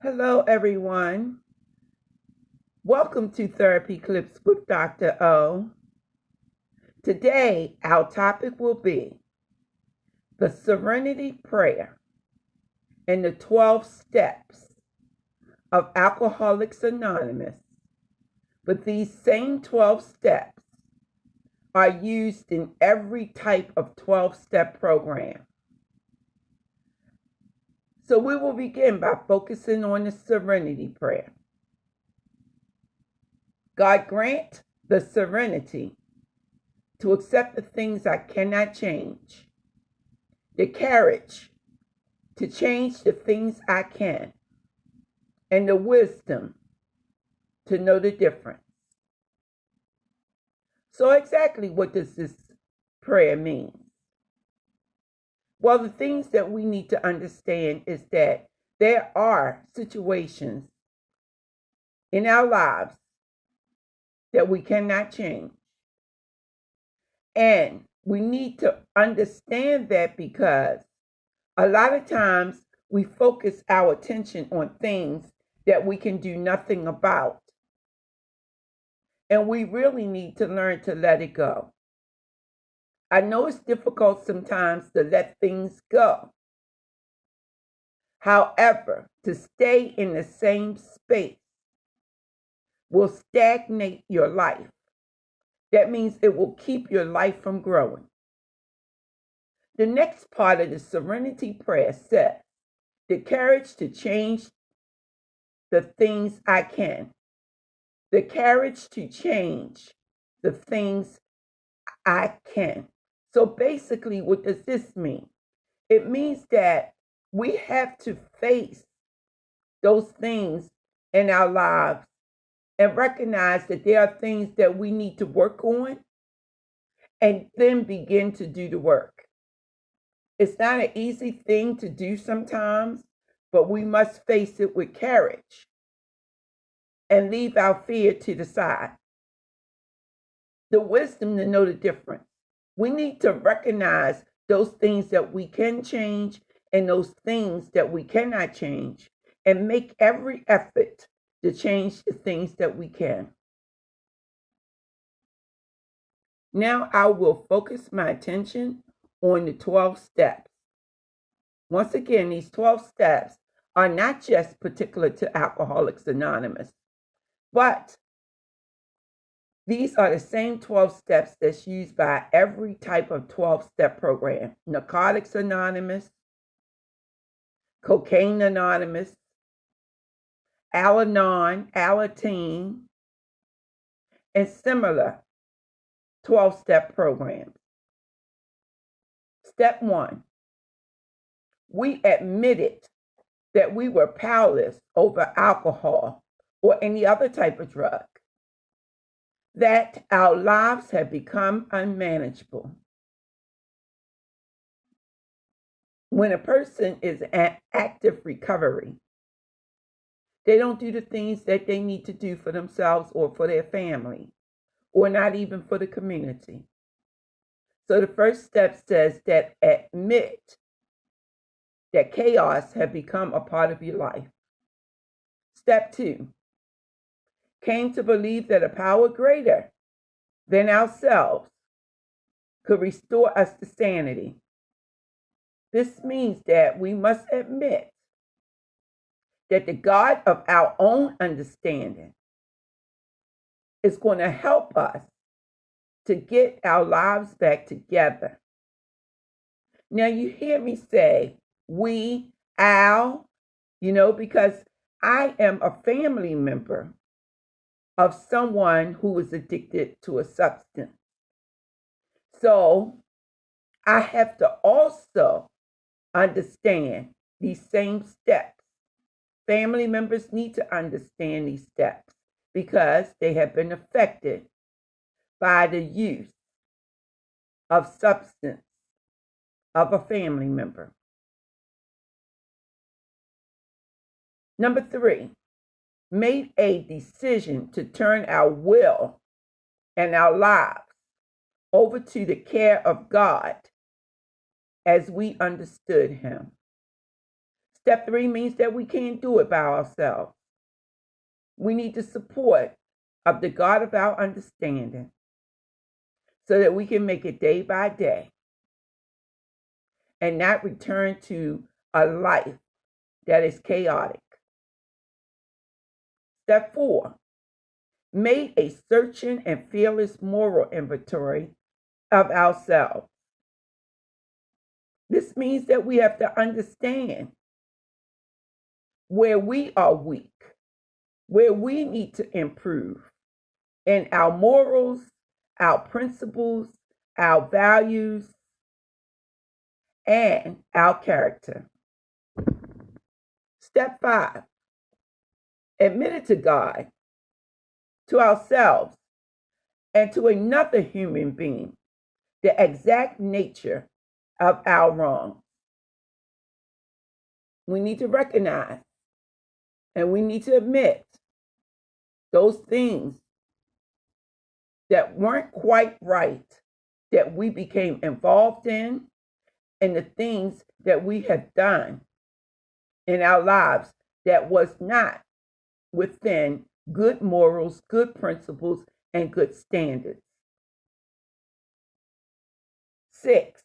Hello, everyone. Welcome to Therapy Clips with Dr. O. Today, our topic will be the Serenity Prayer and the 12 steps of Alcoholics Anonymous. But these same 12 steps are used in every type of 12-step program. So we will begin by focusing on the Serenity Prayer. God grant the serenity to accept the things I cannot change, the courage to change the things I can, and the wisdom to know the difference. So exactly what does this prayer mean? Well, the things that we need to understand is that there are situations in our lives that we cannot change. And we need to understand that because a lot of times we focus our attention on things that we can do nothing about. And we really need to learn to let it go. I know it's difficult sometimes to let things go. However, to stay in the same space will stagnate your life. That means it will keep your life from growing. The next part of the Serenity Prayer says, the courage to change the things I can. The courage to change the things I can. So basically, what does this mean? It means that we have to face those things in our lives and recognize that there are things that we need to work on and then begin to do the work. It's not an easy thing to do sometimes, but we must face it with courage and leave our fear to the side. The wisdom to know the difference. We need to recognize those things that we can change and those things that we cannot change and make every effort to change the things that we can. Now I will focus my attention on the 12 steps. Once again, these 12 steps are not just particular to Alcoholics Anonymous, but these are the same 12 steps that's used by every type of 12-step program. Narcotics Anonymous, Cocaine Anonymous, Al-Anon, Alateen, and similar 12-step programs. Step 1, we admitted that we were powerless over alcohol or any other type of drug, that our lives had become unmanageable. When a person is in active recovery, they don't do the things that they need to do for themselves or for their family, or not even for the community. So the first step says that admit that chaos had become a part of your life. Step 2, came to believe that a power greater than ourselves could restore us to sanity. This means that we must admit that the God of our own understanding is going to help us to get our lives back together. Now you hear me say we, our, because I am a family member of someone who was addicted to a substance. So I have to also understand these same steps. Family members need to understand these steps because they have been affected by the use of substance of a family member. Number 3, made a decision to turn our will and our lives over to the care of God as we understood Him. Step 3 means that we can't do it by ourselves. We need the support of the God of our understanding so that we can make it day by day and not return to a life that is chaotic. Step 4, make a searching and fearless moral inventory of ourselves. This means that we have to understand where we are weak, where we need to improve in our morals, our principles, our values, and our character. Step 5, admit it to God, to ourselves, and to another human being the exact nature of our wrong. We need to recognize and we need to admit those things that weren't quite right that we became involved in and the things that we have done in our lives that was not within good morals, good principles, and good standards. 6,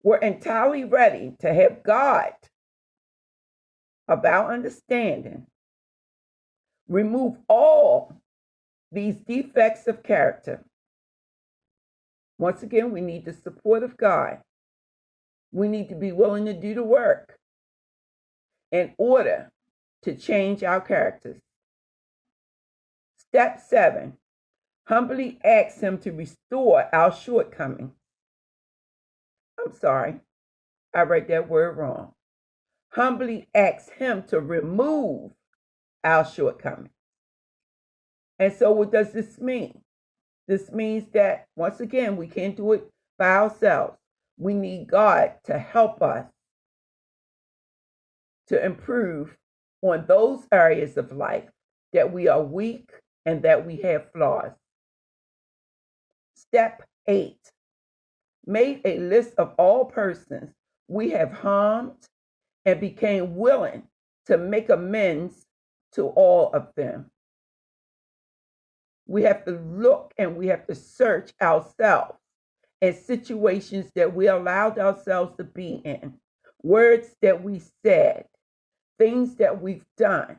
we're entirely ready to have God of our understanding remove all these defects of character. Once again, we need the support of God. We need to be willing to do the work in order to change our characters. Step 7, humbly ask Him to restore our shortcomings. I'm sorry, I read that word wrong. Humbly ask Him to remove our shortcomings. And so what does this mean? This means that, once again, we can't do it by ourselves. We need God to help us to improve on those areas of life that we are weak and that we have flaws. Step 8, make a list of all persons we have harmed and became willing to make amends to all of them. We have to look and we have to search ourselves in situations that we allowed ourselves to be in, words that we said, things that we've done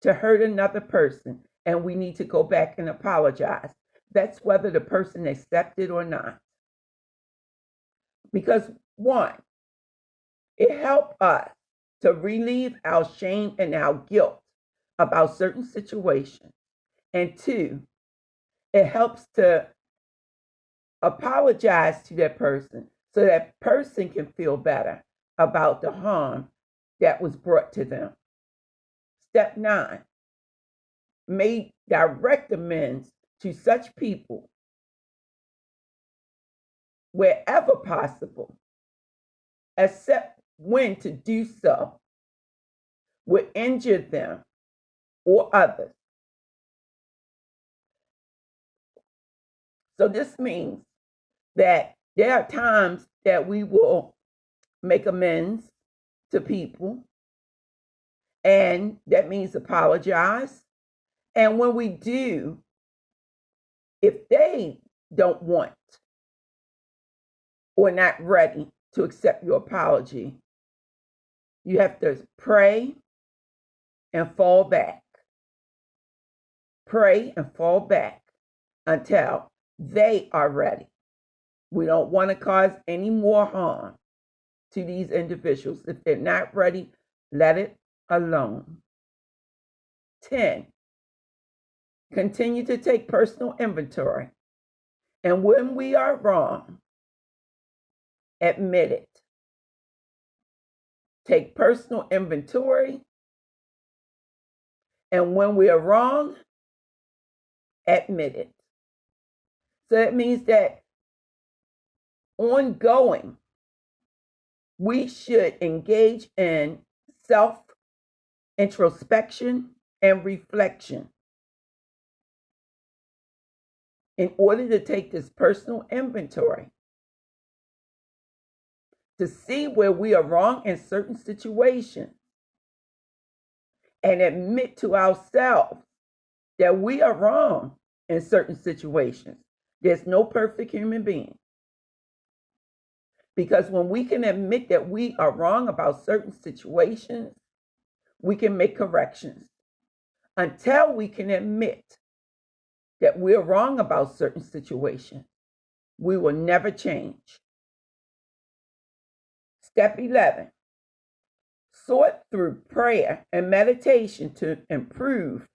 to hurt another person, and we need to go back and apologize. That's whether the person accepted or not. Because 1, it helps us to relieve our shame and our guilt about certain situations. And 2, it helps to apologize to that person so that person can feel better about the harm that was brought to them. Step 9, make direct amends to such people wherever possible, except when to do so would injure them or others. So this means that there are times that we will make amends to people, and that means apologize. And when we do, if they don't want or not ready to accept your apology, you have to pray and fall back. Pray and fall back until they are ready. We don't want to cause any more harm to these individuals. If they're not ready, let it alone. 10, continue to take personal inventory. And when we are wrong, admit it. Take personal inventory. And when we are wrong, admit it. So that means that ongoing, we should engage in self-introspection and reflection in order to take this personal inventory. to see where we are wrong in certain situations and admit to ourselves that we are wrong in certain situations. There's no perfect human being. Because when we can admit that we are wrong about certain situations, we can make corrections. Until we can admit that we're wrong about certain situations, we will never change. Step 11, sort through prayer and meditation to improve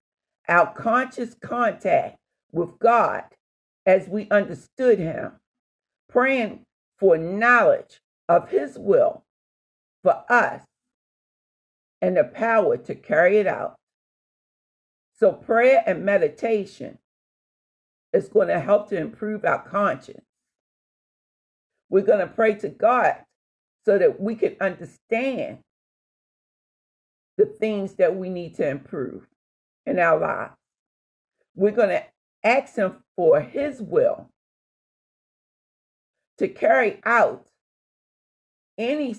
our conscious contact with God as we understood Him, praying for knowledge of His will for us and the power to carry it out. So prayer and meditation is going to help to improve our conscience. We're going to pray to God so that we can understand the things that we need to improve in our lives. We're going to ask Him for His will to carry out any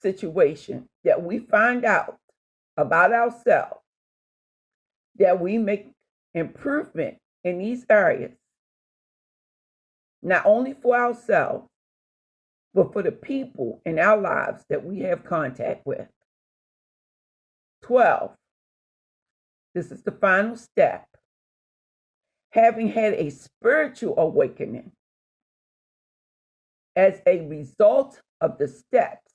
situation that we find out about ourselves, that we make improvement in these areas, not only for ourselves, but for the people in our lives that we have contact with. 12, this is the final step. Having had a spiritual awakening as a result of the steps,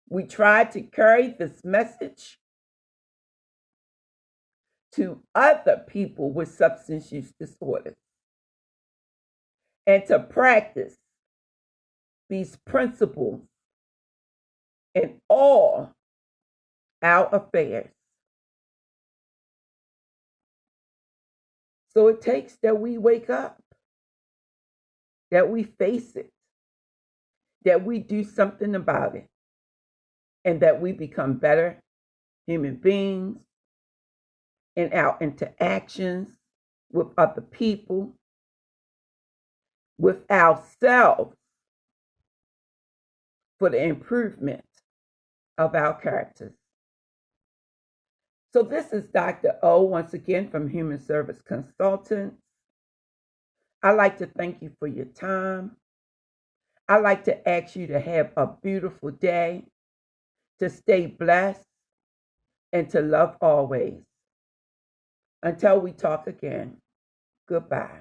we try to carry this message to other people with substance use disorders and to practice these principles in all our affairs. So it takes that we wake up, that we face it, that we do something about it, and that we become better human beings in our interactions with other people, with ourselves, for the improvement of our characters. So this is Dr. O, once again, from Human Service Consultants. I'd like to thank you for your time. I'd like to ask you to have a beautiful day, to stay blessed, and to love always. Until we talk again, goodbye.